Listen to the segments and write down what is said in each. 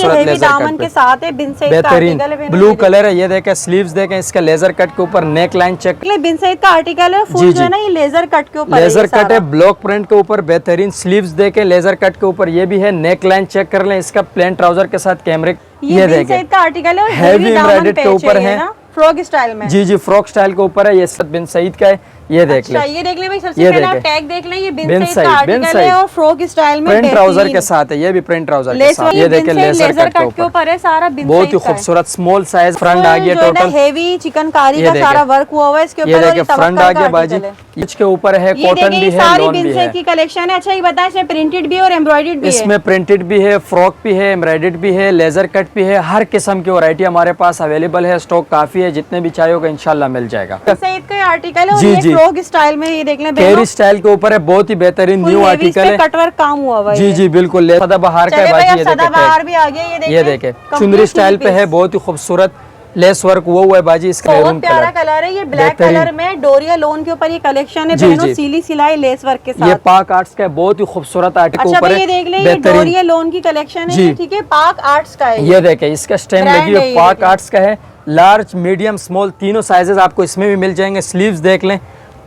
खूबसूरत laser cut के साथ है, बिन सईद का बेहतरीन आर्टिकल है, ब्लू कलर है। ये देखें स्लीव्स देखें, इसका लेजर कट के ऊपर नेक लाइन चेक, बिन सईद का आर्टिकल है, फुल जो है ना ये लेजर कट के ऊपर, लेजर कट है, ब्लॉक प्रिंट के ऊपर बेहतरीन स्लीव्स देखें, लेजर कट के ऊपर ये भी है, नेक लाइन चेक कर लें, इसका प्लेन ट्राउजर के साथ कैमरे, ये देखें सईद का आर्टिकल है, हैवी एम्ब्रॉयडर्ड के ऊपर है, फ्रॉक स्टाइल में। जी जी फ्रॉक स्टाइल के ऊपर है, ये बिन सईद का है। ये देख ले, ये देख ले भाई, सबसे पहले आप टैग देख लें, ये बिन सईद का बिन आर्टिकल है और फ्रॉक स्टाइल में प्रिंट ट्राउजर के साथ है, ये भी प्रिंट ट्राउजर के साथ। ये देखें लेजर कट के ऊपर है सारा, बहुत ही खूबसूरत स्मॉल साइज फ्रंट आ गया, टोटल हेवी चिकनकारी का सारा वर्क हुआ हुआ है इसके ऊपर। ये देखें फ्रंट आ गया बाजी, इसके ऊपर है कॉटन भी है, सारी बिन सईद की कलेक्शन है। अच्छा ये बताएं, इसमें प्रिंटेड भी और एम्ब्रॉयडर्ड भी है? इसमें प्रिंटेड भी है, फ्रॉक भी है, एम्ब्रॉयडर्ड भी है, लेजर कट भी है, हर किस्म की वैरायटी हमारे पास अवेलेबल है, स्टॉक काफी है, जितने भी चाहिए इंशाल्लाह मिल जाएगा। सईद का आर्टिकल है, ये फ्रॉक स्टाइल में, ये देख लें केरी स्टाइल के ऊपर है, बहुत ही बेहतरीन न्यू आर्टिकल है, कटवर्क काम हुआ हुआ है। जी जी बिल्कुल, सदाबहार का है, सदाबहार भी आ गया, ये देखे चुंदरी स्टाइल पे है, बहुत ही खूबसूरत लेस वर्क हुआ है बाजी, इसका बहुत प्यारा कलर है, ये ब्लैक कलर में डोरिया लोन के ऊपर ये कलेक्शन है, बहनों सीली सिलाई लेस वर्क के साथ। ये पाक आर्ट्स का बहुत ही खूबसूरत आर्टिकल अच्छा, ऊपर ये देख ले, ये डोरिया लोन की कलेक्शन है, ठीक है, पाक आर्ट्स का है। ये देखे इसका स्टैम्प लगी है, पाक आर्ट्स का है, लार्ज मीडियम स्मॉल तीनों साइजेस आपको इसमें भी मिल जाएंगे। स्लीव्स देख लें,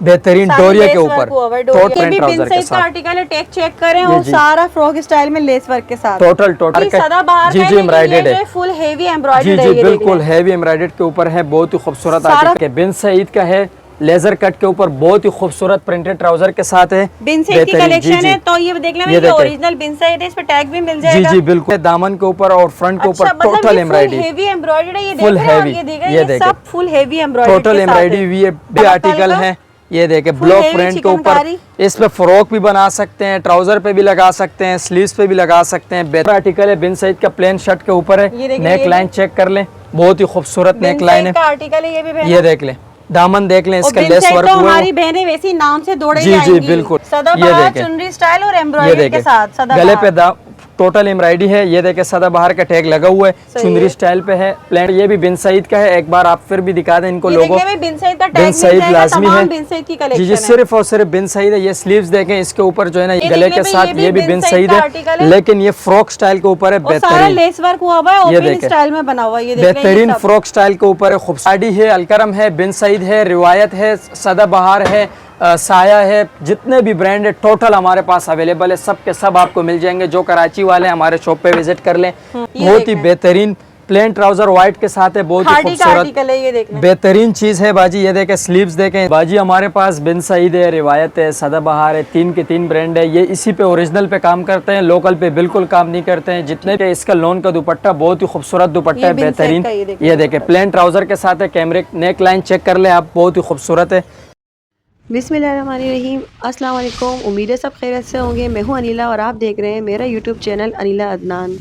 बेहतरीन डोरिया के ऊपर, टोटल ट्राउजर के साथ आर्टिकल है, टेक चेक करें, और सारा फ्रॉक स्टाइल में लेस वर्क के साथ, टोटल जी जी एम्ब्रॉयडर्ड है, फुल हेवी एम्ब्रॉयडर्ड है, जी बिल्कुल हैवी एम्ब्रॉयडर्ड के ऊपर है, बहुत ही खूबसूरत आर्टिकल है, बिन सईद का है, लेजर कट के ऊपर बहुत ही खूबसूरत प्रिंटेड ट्राउजर के साथ है, बिन सईद की कलेक्शन है। तो ये देख लें, ये ओरिजिनल बिन सईद है, इस पे टैग भी मिल जाएगा। जी जी बिल्कुल, दामन के ऊपर और फ्रंट के ऊपर टोटल एम्ब्रॉयडरी, हेवी एम्ब्रॉयडर्ड है, ये फुल हैवी, ये देखें सब full heavy embroidery, total embroidery भी आर्टिकल है। ये देखे ब्लॉक प्रिंट के ऊपर, इस पे फ्रॉक भी बना सकते हैं, ट्राउजर पे भी लगा सकते हैं, स्लीव्स पे भी लगा सकते हैं। बेहतर आर्टिकल है, बिन सईद का प्लेन शर्ट के ऊपर है, नेक लाइन चेक कर लें, बहुत ही खूबसूरत नेक लाइन है, ये देख लें, दामन देख लें, इसका लेस वर्क हुआ है, हमारी बहनें वैसी नाम से दौड़े जी जी बिल्कुल, ये देखें चुनरी स्टाइल और एम्ब्रॉयडरी के साथ, गले पे टोटल एम्ब्रॉयडरी है। ये देखे सदाबहार का टैग लगा हुआ है, चुंदरी स्टाइल पे है, प्लेन ये भी बिन सईद का है। एक बार आप फिर भी दिखा दें इनको लोगों, बिन सईद लाजमी है, बिन सईद की कलेक्शन जी जी सिर्फ और सिर्फ बिन सईद है। ये स्लीव्स देखें, इसके ऊपर जो है ना गले के साथ ये भी बिन सईद है, लेकिन ये फ्रॉक स्टाइल के ऊपर है, बेहतरीन लेस वर्क हुआ हुआ है, ये स्टाइल में बना हुआ है, बेहतरीन फ्रॉक स्टाइल के ऊपर है, खूबसूरती है, अलकरम है, बिन सईद है, रिवायत है, सदाबहार है, साया है, जितने भी ब्रांड है टोटल हमारे पास अवेलेबल है, सब के सब आपको मिल जाएंगे। जो कराची वाले हमारे शॉप पे विजिट कर लें, बहुत ही बेहतरीन प्लेन ट्राउजर व्हाइट के साथ है, बहुत ही खूबसूरत बेहतरीन चीज है बाजी। ये देखें स्लीव्स देखें बाजी, हमारे पास बिन सईद है, रिवायत है, सदाबहार है, तीन के तीन ब्रांड है। ये इसी पे ओरिजिनल पे काम करते हैं, लोकल पे बिल्कुल काम नहीं करते हैं। जितने के इसका लोन का दुपट्टा बहुत ही खूबसूरत दुपट्टा है, बेहतरीन। ये देखें प्लेन ट्राउजर के साथ है, कैमरे नेक लाइन चेक कर ले आप, बहुत ही खूबसूरत है। बिस्मिल्लाहिर्रहमानिर्रहीम, अस्सलाम वालेकुम। उम्मीद है सब खैरियत से होंगे। मैं हूं अनिला और आप देख रहे हैं मेरा यूट्यूब चैनल अनिला अदनान।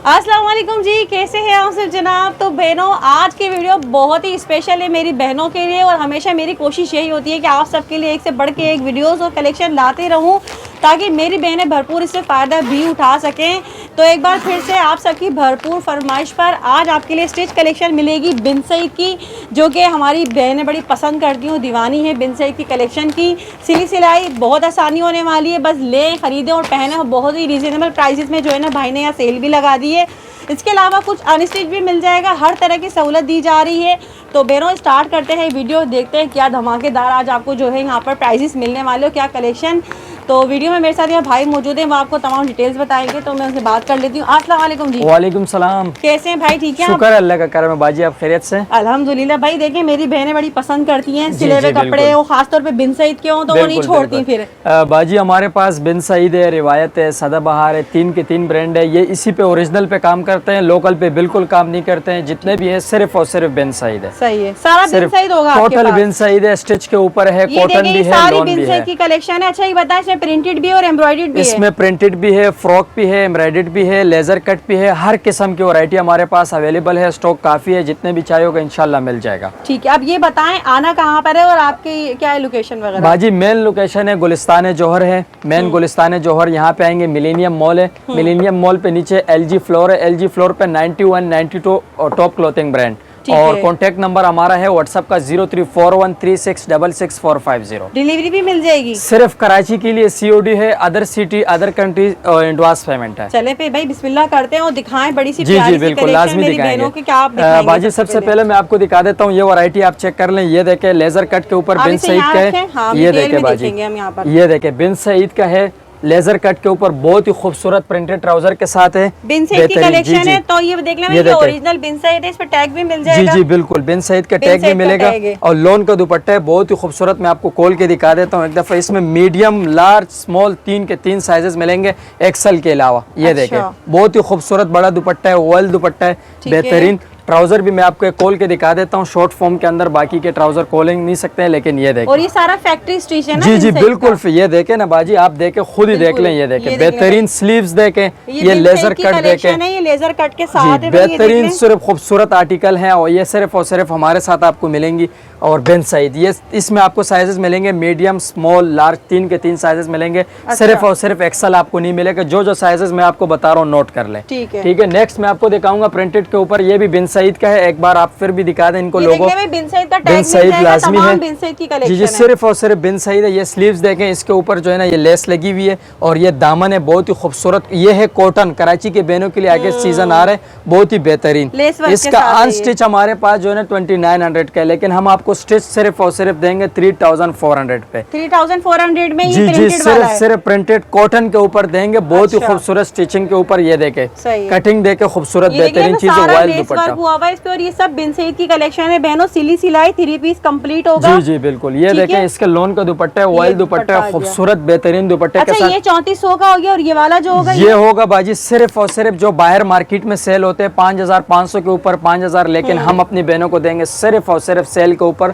अस्सलाम वालेकुम जी, कैसे हैं आप सब जनाब। तो बहनों, आज की वीडियो बहुत ही स्पेशल है मेरी बहनों के लिए, और हमेशा मेरी कोशिश यही होती है कि आप सबके लिए एक से बढ़ के एक वीडियोस और कलेक्शन लाते रहूं, ताकि मेरी बहनें भरपूर इससे फ़ायदा भी उठा सकें। तो एक बार फिर से आप सबकी भरपूर फरमाइश पर आज आपके लिए स्टिच कलेक्शन मिलेगी बिन सईद की, जो कि हमारी बहनें बड़ी पसंद करती हूँ, दीवानी है बिन सईद की कलेक्शन की। सिली सिलाई बहुत आसानी होने वाली है, बस लें, ख़रीदें और पहने। बहुत ही रीज़नेबल प्राइसेस में जो है ना भाई ने यहाँ सेल भी लगा दी है। इसके अलावा कुछ अनस्टिच भी मिल जाएगा, हर तरह की सहूलत दी जा रही है। तो बहनों स्टार्ट करते हैं वीडियो, देखते हैं क्या धमाकेदार आज आपको जो है यहाँ पर प्राइसेस मिलने वाले हो, क्या कलेक्शन। तो वीडियो में मेरे साथ यहाँ भाई मौजूद हैं, वो आपको तमाम डिटेल्स बताएंगे, तो मैं उनसे बात कर लेती हूँ। अस्सलाम वालेकुम जी। वालेकुम सलाम। कैसे हैं भाई, ठीक है? शुक्र है अल्लाह का करम है बाजी, आप खैरियत से? अल्हम्दुलिल्लाह। भाई देखें, मेरी बहनें बड़ी पसंद करती हैं सिले हुए कपड़े, और खासतौर पे बिन सईद के हों तो वो नहीं छोड़ती। फिर बाजी हमारे पास बिन सईद है, रिवायत है, सदाबहार है, तीन के तीन ब्रांड है। ये इसी पे ओरिजिनल पे काम करते हैं, लोकल पे बिल्कुल काम नहीं करते हैं। जितने भी है सिर्फ और सिर्फ बिन सईद है। सही है, सारा बिन सईद होगा, टोटल बिन सईद है, स्टिच के ऊपर है, कॉटन भी है, सारी बिन सईद की कलेक्शन है। अच्छा ये बताएं, इसमें प्रिंटेड भी और एम्ब्रॉयडर्ड भी है? इसमें प्रिंटेड भी है, फ्रॉक भी है, एम्ब्रॉयडर्ड भी है, लेजर कट भी है, हर किस्म की वैरायटी हमारे पास अवेलेबल है, स्टॉक काफी है, जितने भी चाहिए इंशाल्लाह मिल जाएगा। ठीक है, अब ये बताएं आना कहाँ पर है और आपकी क्या है लोकेशन वगैरह? बाजी मेन लोकेशन है गुलिस्तान जौहर है, मेन गुलिस्तान जौहर। यहाँ पे आएंगे मिलेनियम मॉल है, मिलेनियम मॉल पे नीचे LG फ्लोर है, LG फ्लोर पे 91, 92 और टॉप क्लोथिंग ब्रांड, ठीक और है। कॉन्टैक्ट नंबर हमारा है व्हाट्सएप का 034136666450। डिलीवरी भी मिल जाएगी? सिर्फ कराची के लिए COD है, other city other countries advance payment है। चले पे भाई बिस्मिल्लाह करते हैं और दिखाएं बड़ी सी जी प्यारी जी सी बिल्कुल कलेक्शन लाजमी मेरी बहनों की। क्या आप दिखाएंगे दिखाएंगे? बाजी। सबसे पहले मैं आपको दिखा देता हूँ, ये वैरायटी आप चेक कर लें। ये देखें लेजर कट के ऊपर आप बिन इसे सईद यहाँ का रखें, है। हाँ, ये डिटेल देखें में बाजी, देखेंगे हम यहाँ पर। ये देखें बिन सईद का है, लेजर कट के ऊपर बहुत ही खूबसूरत प्रिंटेड ट्राउजर के साथ है। बिन सईद की बेहतरीन, जी, कलेक्शन जी। है। तो ये देख लें, ये ये देखें। ओरिजिनल बिन सईद है, इस पे टैग भी मिल जी जाएगा। जी बिल्कुल बिन सईद का बिन टैग भी सईद का मिलेगा टैग है। और लोन का दुपट्टा है बहुत ही खूबसूरत। मैं आपको खोल के दिखा देता हूँ एक दफा। इसमें मीडियम लार्ज स्मॉल तीन के तीन साइजेस मिलेंगे एक्सल के अलावा। ये अच्छा। देखें बहुत ही खूबसूरत बड़ा दुपट्टा है, ऑयल दुपट्टा है, ठीक है। बेहतरीन। ट्राउजर भी मैं आपको एक खोल के दिखा देता हूँ शॉर्ट फॉर्म के अंदर, बाकी के ट्राउजर खोलेंगे नहीं सकते हैं, लेकिन ये देखें। और ये सारा फैक्ट्री स्टिच है ना? जी बिन जी सईद बिल्कुल का? ये देखें ना बाजी, आप देखें खुद ही देख बिल्कुल। लें। ये ये देखें देख लें बेहतरीन भाई। स्लीव्स देखें, ये बिन लेजर सईद की कट कलेक्शन देखें। है, ये लेजर कट के साथ जी है भाई, ये देख बेहतरीन लें। सिर्फ खूबसूरत आर्टिकल हैं और ये सिर्फ और सिर्फ हमारे साथ आपको मिलेंगी। और बिन सईद ये इसमें आपको साइजेस मिलेंगे मीडियम स्मॉल लार्ज, तीन के तीन साइजेस मिलेंगे। सिर्फ और सिर्फ एक्सल आपको नहीं मिलेगा। जो जो साइजेस मैं आपको बता रहा हूँ नोट कर लें। ठीक है। ठीक है, नेक्स्ट मैं आपको दिखाऊंगा प्रिंटेड के ऊपर, ये भी बिन सईद का है। एक बार आप फिर भी दिखा दें इनको ये देख लोगों। लें भाई, बिन सईद का बिन टैग मिल सईद जाएगा, लाजमी तमाम है। बिन सईद की जी कलेक्शन जी है। सिर्फ और सिर्फ बिन सईद है। ये स्लीव्स देखें, इसके ऊपर जो है ना ये लेस लगी हुई है और ये दामन है बहुत ही खूबसूरत। ये है कॉटन, कराची के बहनों के लिए आगे सीजन आ रहा है, बहुत ही बेहतरीन। लेस वर्क के इसका साथ है ये। अनस्टिच हमारे पास जो है ना 2900 का है, लेकिन हम आपको स्टिच सिर्फ और सिर्फ देंगे 3400 पे। 3400 में ये जी जी प्रिंटेड वाला सिर्फ है। सिर्फ प्रिंटेड कॉटन के ऊपर देंगे, बहुत ही अच्छा। खूबसूरत स्टिचिंग के ऊपर। ये देखे सही है। कटिंग देके खूबसूरत ये देख लें, बेहतरीन चीज है, सारा वाइल लेस दुपट्टा। वर्क हुआ हुआ है इस पे और ये सब बिन सईद की कलेक्शन है बहनों। सिली सिलाई 3 पीस कंप्लीट होगा। जी जी बिल्कुल ये ठीक देखें है। इसका लोन का दुपट्टा है, वाइल दुपट्टा दुपट्टा आ है, गया। खूबसूरत बेहतरीन दुपट्टे के अच्छा, साथ। ये 3400 का हो गया और ये वाला जो होगा ये होगा बाजी सिर्फ और सिर्फ जो बाहर मार्केट में सेल होते हैं 5500 के ऊपर 5000, लेकिन हम अपनी बहनों को देंगे सिर्फ और सिर्फ सेल के ऊपर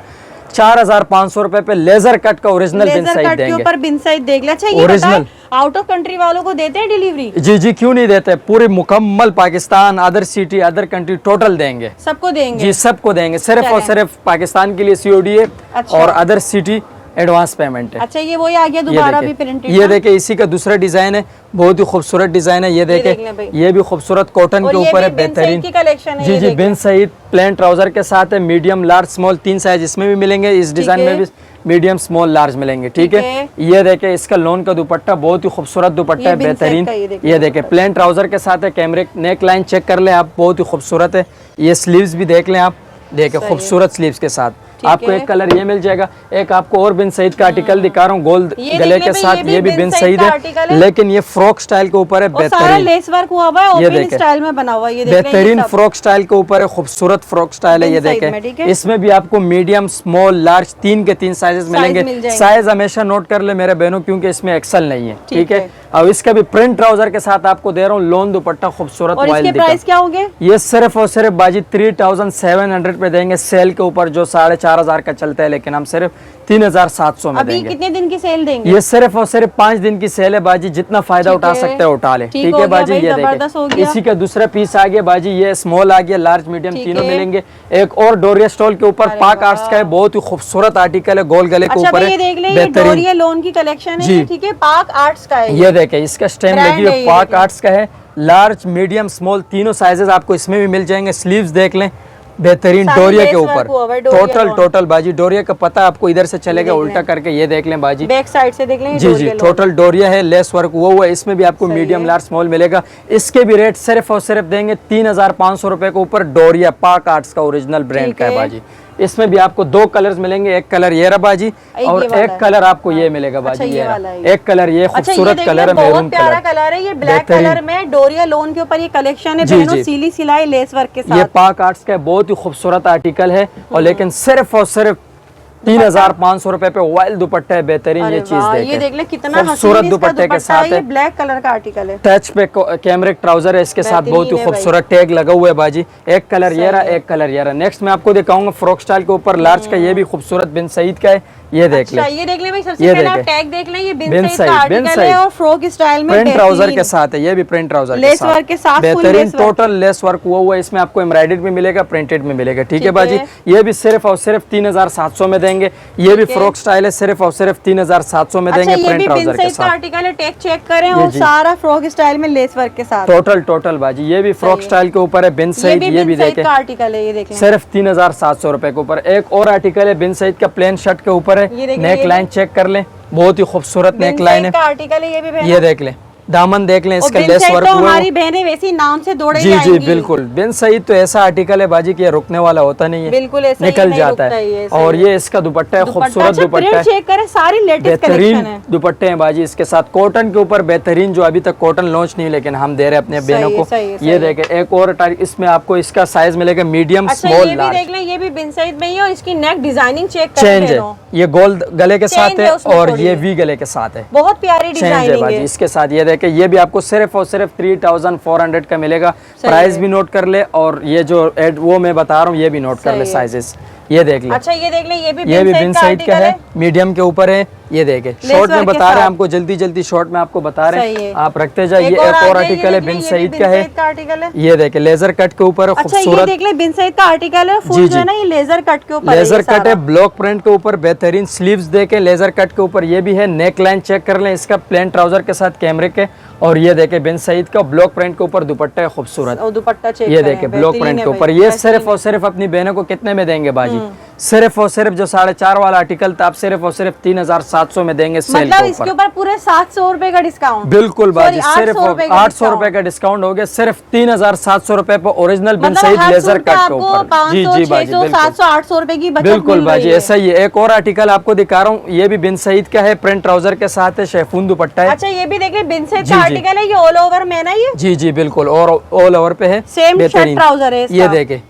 4500 रुपए पे लेजर कट का ओरिजिनल बिन लेजर सईद कट के देंगे। ऊपर बिन सईद देख ले। अच्छा ये ओरिजिनल। आउट ऑफ कंट्री वालों को देते हैं डिलीवरी? जी जी क्यों नहीं देते, पूरे मुकम्मल Pakistan other city other country total देंगे। सबको देंगे? जी सबको देंगे। सिर्फ और चलें। सिर्फ पाकिस्तान के लिए COD है अच्छा। और अदर सिटी एडवांस पेमेंट है। अच्छा ये वही आ गया ये दोबारा भी देखें, प्रिंटेड। ये देखे इसी का दूसरा डिजाइन है, बहुत ही खूबसूरत डिजाइन है। ये देख देखे लें भाई। ये भी खूबसूरत कॉटन और के ये ऊपर भी है, बिन सईद बेहतरीन की कलेक्शन है, जी ये जी देखें। बिन सईद प्लेन ट्राउजर के साथ है, मीडियम लार्ज स्मॉल 3 साइज इसमें भी मिलेंगे। इस डिजाइन है। में भी मीडियम स्मॉल लार्ज मिलेंगे। ठीक ठीक है, ये देखे इसका लोन का दुपट्टा बहुत ही खूबसूरत दुपट्टा ये है, बिन सईद बेहतरीन। का ये देखें ये देखे प्लेन ट्राउजर के साथ है, कैमरे नेक लाइन चेक कर ले आप, बहुत ही खूबसूरत है। ये स्लीव्स भी देख लें आप, देखे खूबसूरत स्लीव्स के साथ। आपको है। एक कलर ये मिल जाएगा। एक आपको और बिन सईद का आर्टिकल दिखा रहा हूँ गोल्ड ये गले देख ले के भाई, साथ, ये ये भी भी बिन बिन सईद सईद का है, आर्टिकल है। लेकिन ये फ्रॉक स्टाइल के ऊपर है, और सारा बेहतरीन लेस वर्क हुआ हुआ है, ये ओपन देखें। स्टाइल में बना हुआ है। ये देख लें, ये बेहतरीन सब। फ्रॉक स्टाइल के ऊपर है, खूबसूरत फ्रॉक स्टाइल है। ये बिन सईद में, ठीक देखें है। इसमें भी आपको मीडियम स्मॉल लार्ज 3 के 3 साइजेस मिलेंगे। मिल जाएंगे। साइज हमेशा नोट कर ले मेरे बहनों, क्योंकि इसमें एक्सल नहीं है। ठीक ठीक है, है। अब इसका भी प्रिंट ट्राउजर के साथ आपको दे रहा हूँ, लोन दुपट्टा खूबसूरत और वाइल इसके प्राइस क्या होंगे? ये सिर्फ और सिर्फ बाजी 3700 पे देंगे सेल के ऊपर, जो 4500 का चलता है, लेकिन हम सिर्फ 3700 में अभी देंगे। कितने दिन की सेल देंगे? ये सिर्फ और सिर्फ 5 दिन की सेल है बाजी, जितना फायदा ठीक उठा है। सकते हैं उठा ले। ठीक ठीक हो है गया बाजी, भाई, ये जबरदस्त हो देखें गया। इसी का दूसरा पीस आ गया बाजी, ये स्मॉल आ गया, लार्ज मीडियम ठीक तीनों है। मिलेंगे। एक और डोरिया स्टॉल के ऊपर अरे पाक आर्ट्स वाह। का है, बहुत ही खूबसूरत आर्टिकल है, गोल गले के अच्छा ऊपर भाई ये देख लें, है, ये बेहतरीन। डोरिया लोन की कलेक्शन है जी। ये, ठीक है, पाक आर्ट्स का है ये देखे इसका स्टेम Brand लगी है है, ये, पाक देखें। आर्ट्स का है, लार्ज मीडियम स्मॉल तीनों साइजेस आपको इसमें भी मिल जाएंगे। स्लीव्स देख लें, बेहतरीन सारे डोरिया के lace ऊपर work हुआ हुआ है, डोरिया टोटल लोन। टोटल बाजी डोरिया का पता आपको इधर से चलेगा देख उल्टा लें। करके, ये देख लें बाजी बैक साइड से देख लें, ये जी जी डोरिया लोन। टोटल डोरिया है, लेस वर्क हुआ है। इसमें भी आपको सही मीडियम है। लार्ज स्मॉल मिलेगा। इसके भी रेट सिर्फ और सिर्फ देंगे 3500 रुपए के ऊपर। डोरिया पाक आर्ट्स का ओरिजिनल ब्रांड ठीक का है है। बाजी। इसमें भी आपको 2 कलर्स मिलेंगे, एक कलर ये रहा बाजी और ये वाला एक है। कलर आपको ये मिलेगा अच्छा, बाजी, ये ये वाला रहा। है। एक कलर ये अच्छा ये खूबसूरत देख कलर लें, है, बहुत मैरून प्यारा कलर। कलर है, ये ब्लैक बेहतरीन। कलर में डोरिया लोन के ऊपर ये कलेक्शन है जी, बहनों, जी। सीली सिलाई लेस वर्क के ये साथ। पाक आर्ट्स का बहुत ही खूबसूरत आर्टिकल है, और लेकिन सिर्फ और सिर्फ 3500 रुपए पे वाइल दुपट्टा है, बेहतरीन। अरे ये चीज वाह, ये देखें, देख ले कितना खूबसूरत हसीन इसका दुपट्टे के दुपट्टा है, साथ ये है, ब्लैक कलर का आर्टिकल है। टच पे कैमरिक ट्राउजर है इसके साथ, बहुत ही बेहतरीन है खूबसूरत टैग लगा हुआ है बाजी। एक कलर ये सही रहा, है। एक कलर ये रहा। नेक्स्ट मैं आपको दिखाऊंगा फ्रॉक स्टाइल के ऊपर लार्ज का, ये भी खूबसूरत बिन सईद का है। ये देख ले, अच्छा, ये देख ले भाई, सबसे ये पहले आप देखे। टैग देख लें, ये बिन बिन साइड साइड, का बिन आर्टिकल है साइड। और फ्रॉक स्टाइल में प्रिंट ट्राउजर बेहतरीन। के साथ है, ये भी प्रिंट ट्राउजर के लेस साथ, वर्क के साथ, full बेहतरीन lace work. Total lace work हुआ है। इसमें आपको एम्ब्रॉयडर्ड भी मिलेगा, प्रिंटेड में मिलेगा, ठीक है बाजी। है। ये भी सिर्फ और सिर्फ 3700 में देंगे। ये भी है। फ्रॉक स्टाइल है, सिर्फ और सिर्फ 3700 में अच्छा, देंगे, ये प्रिंट भी बिन ट्राउजर के साइड का साथ। आर्टिकल है, टैग चेक करें, ये और जी। सारा फ्रॉक स्टाइल में लेस वर्क के साथ। टोटल बाजी, ये भी फ्रॉक स्टाइल के ऊपर है, बिन साइड, ये भी बिन साइड देखे का आर्टिकल है, ये देख लें। सिर्फ 3700 रुपए के ऊपर। एक और आर्टिकल है बिन साइड का, प्लेन शर्ट के ऊपर ये है, देखिए, नेक ये लाइन चेक कर लें, बहुत ही खूबसूरत बिन नेक लाइन है। साइड का आर्टिकल है, ये भी ये देख लें, दामन देख लें, और इसका बिन लेस साइड वर्क तो हुआ है। हमारी बहनें वैसी नाम से दौड़े ही जी जी आएंगी। बिल्कुल, बिन सईद तो ऐसा आर्टिकल है बाजी कि ये रुकने वाला होता नहीं है, बिल्कुल ऐसा ही निकल नहीं जाता रुकता ही है। ऐसा और ही ये इसका दुपट्टा है, खूबसूरत अच्छा, दुपट्टा प्रिंट है, चेक करें, सारी लेटेस्ट कलेक्शन बेहतरीन है। दुपट्टे हैं बाजी इसके साथ, कॉटन के ऊपर बेहतरीन, जो अभी तक कॉटन लॉन्च नहीं, लेकिन हम दे रहे हैं अपने सही बहनों है, को। सही है, सही ये है। देखें, एक और इसमें आपको इसका साइज मिलेगा मीडियम, अच्छा, स्मॉल, ये भी लार्ज। देख लें, ये भी बिन साइड में ही है, और इसकी नेक डिजाइनिंग चेक करें चेंज है, दोनों। ये गोल्ड गले के साथ Change है है उसमें और थोड़ी ये है। वी गले के साथ है, बहुत प्यारी चेंज है डिजाइनिंग बाजी है। इसके साथ। ये देखें, ये भी आपको सिर्फ और सिर्फ 3400 का मिलेगा। सही प्राइस है। भी नोट कर ले, और ये जो एड वो मैं बता रहा हूँ ये भी नोट कर सही ले है। साइजेस। ये देख ले, अच्छा, ये देख लें, ये भी ये भी बिन बिन साइड साइड का आर्टिकल है, मीडियम के ऊपर है। ये देखे, शॉर्ट में वर्क के बता रहे हैं साथ। आपको, जल्दी जल्दी शॉर्ट में आपको बता रहे सही है। हैं, आप रखते जाइए। एक एक और और आगे ये आर्टिकल है देख लें, बिन ये भी सईद बिन का है, साइड का आर्टिकल है। ये देखे, लेजर कट के ऊपर अच्छा, ये खूबसूरत देख ले, बिन साइड का आर्टिकल है, फुल जी, जो है जी। ना, ये लेजर कट के ऊपर लेजर ये कट है, सारा। ब्लॉक प्रिंट के ऊपर बेहतरीन स्लीव्स देके, लेजर कट के ऊपर ये भी है। नेक लाइन चेक कर लें इसका, प्लेन ट्राउजर के साथ कैमरे के। और ये देखे, बिन सईद का ब्लॉक प्रिंट के ऊपर दुपट्टा है खूबसूरत, और दुपट्टा चेक ये करें, देखे ब्लॉक बेहतरीन प्रिंट है के ऊपर। भाई, ये बेहतरीन सिर्फ और सिर्फ अपनी बहनों को कितने में देंगे बाजी? सिर्फ और सिर्फ जो 4.5 वाला आर्टिकल था, आप सिर्फ और सिर्फ 3700 में देंगे सेल मतलब के इसके ऊपर। ऊपर पूरे 700 रुपए का डिस्काउंट। बिल्कुल बाजी, सिर्फ 800 रुपए का का डिस्काउंट हो गया, सिर्फ 3700 रुपए पर ओरिजिनल बिन मतलब सईद हर लेजर सूट पे कट के आपको ऊपर। 500, 600, 700, 800 रुपए की बचत बिल्कुल मिल बाजी, रही है। ऐसा ही है। एक और आर्टिकल आपको दिखा रहा हूँ, ये भी बिन सईद का है, प्रिंट ट्राउजर के साथ है, शेफून दुपट्टा है। अच्छा, ये भी देखिए, बिन साइड जी, का जी। आर्टिकल है, ये ऑल ओवर में ना, ये जी जी बिल्कुल, और ऑल ओवर पे है, सेम शर्ट बेहतरीन। ट्राउजर है इसका। ये देखे,